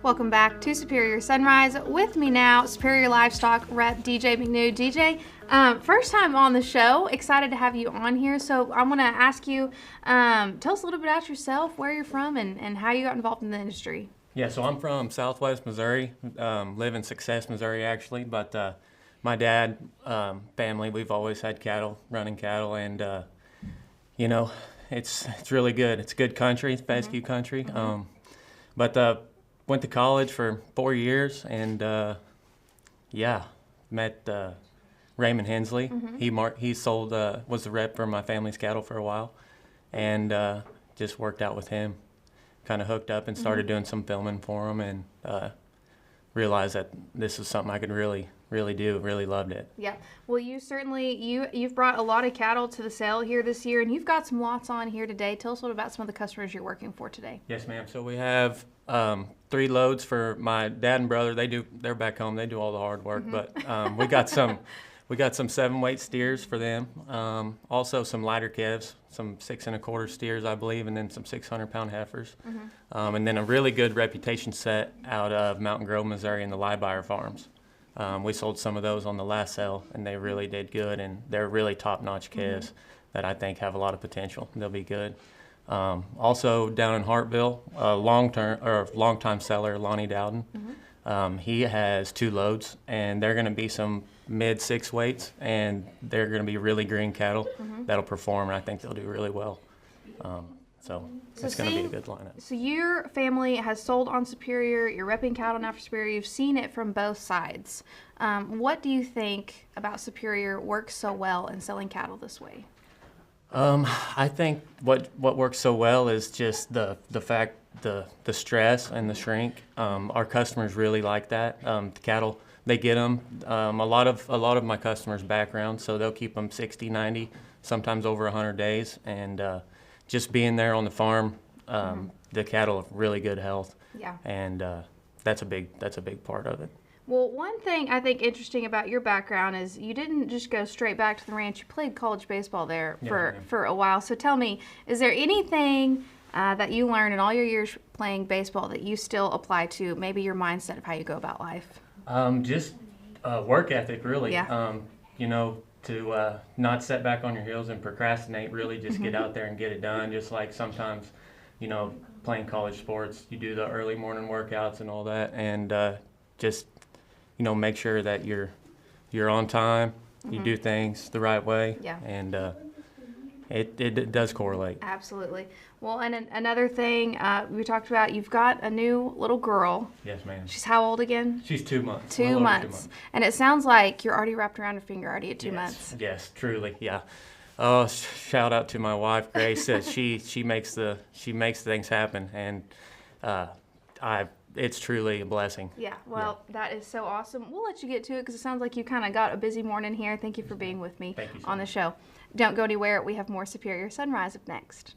Welcome back to Superior Sunrise. With me now, Superior Livestock Rep DJ McNew. DJ, first time on the show. Excited to have you on here. So I want to ask you, tell us a little bit about yourself, where you're from, and how you got involved in the industry. Yeah, so I'm from Southwest Missouri, live in Success, Missouri actually, but my dad, family, we've always had cattle, running cattle, and you know, it's really good. It's good country, it's fescue country. But went to college for 4 years, and yeah, met Raymond Hensley. He sold was the rep for my family's cattle for a while, and just worked out with him. Kind of hooked up and started doing some filming for him, and realized that this is something I could really do. Really loved it. Yeah. Well, you certainly, you've brought a lot of cattle to the sale here this year, and you've got some lots on here today. Tell us a little about some of the customers you're working for today. Yes, ma'am. So we have 3 loads for my dad and brother. They're back home. They do all the hard work, but we got some 7-weight steers for them. Also some lighter calves, some 6 1/4 steers, I believe, and then some 600-pound heifers. And then a really good reputation set out of Mountain Grove, Missouri, and the Liebeyer farms. We sold some of those on the last sale, and they really did good, and they're really top-notch calves that I think have a lot of potential. They'll be good. Also down in Hartville, a long-time seller, Lonnie Dowden. He has 2 loads, and they're going to be some mid-6 weights, and they're going to be really green cattle that'll perform, and I think they'll do really well. So it's going to be a good lineup. So your family has sold on Superior. You're repping cattle now for Superior. You've seen it from both sides. What do you think about Superior works so well in selling cattle this way? I think what works so well is just the fact the stress and the shrink. Our customers really like that. The cattle, they get them. A lot of my customers' background, so they'll keep them 60, 90, sometimes over 100 days, and just being there on the farm, the cattle have really good health. Yeah. And that's a big part of it. Well, one thing I think interesting about your background is you didn't just go straight back to the ranch. You played college baseball there for a while. So tell me, is there anything that you learned in all your years playing baseball that you still apply to maybe your mindset of how you go about life? Just work ethic, really. Yeah. You know, to not set back on your heels and procrastinate, really just get out there and get it done. Just like sometimes, you know, playing college sports, you do the early morning workouts and all that, and just, you know, make sure that you're on time, you do things the right way, and it does correlate. Absolutely. Well, and another thing we talked about, you've got a new little girl. Yes, ma'am. She's how old again? She's 2 months. 2 months. And it sounds like you're already wrapped around her finger already at 2 months. Yes, truly, yeah. Oh, shout out to my wife, Grace. She makes things happen, and it's truly a blessing. Yeah, well, that is so awesome. We'll let you get to it because it sounds like you kind of got a busy morning here. Thank you for being with me on the show. Don't go anywhere. We have more Superior Sunrise up next.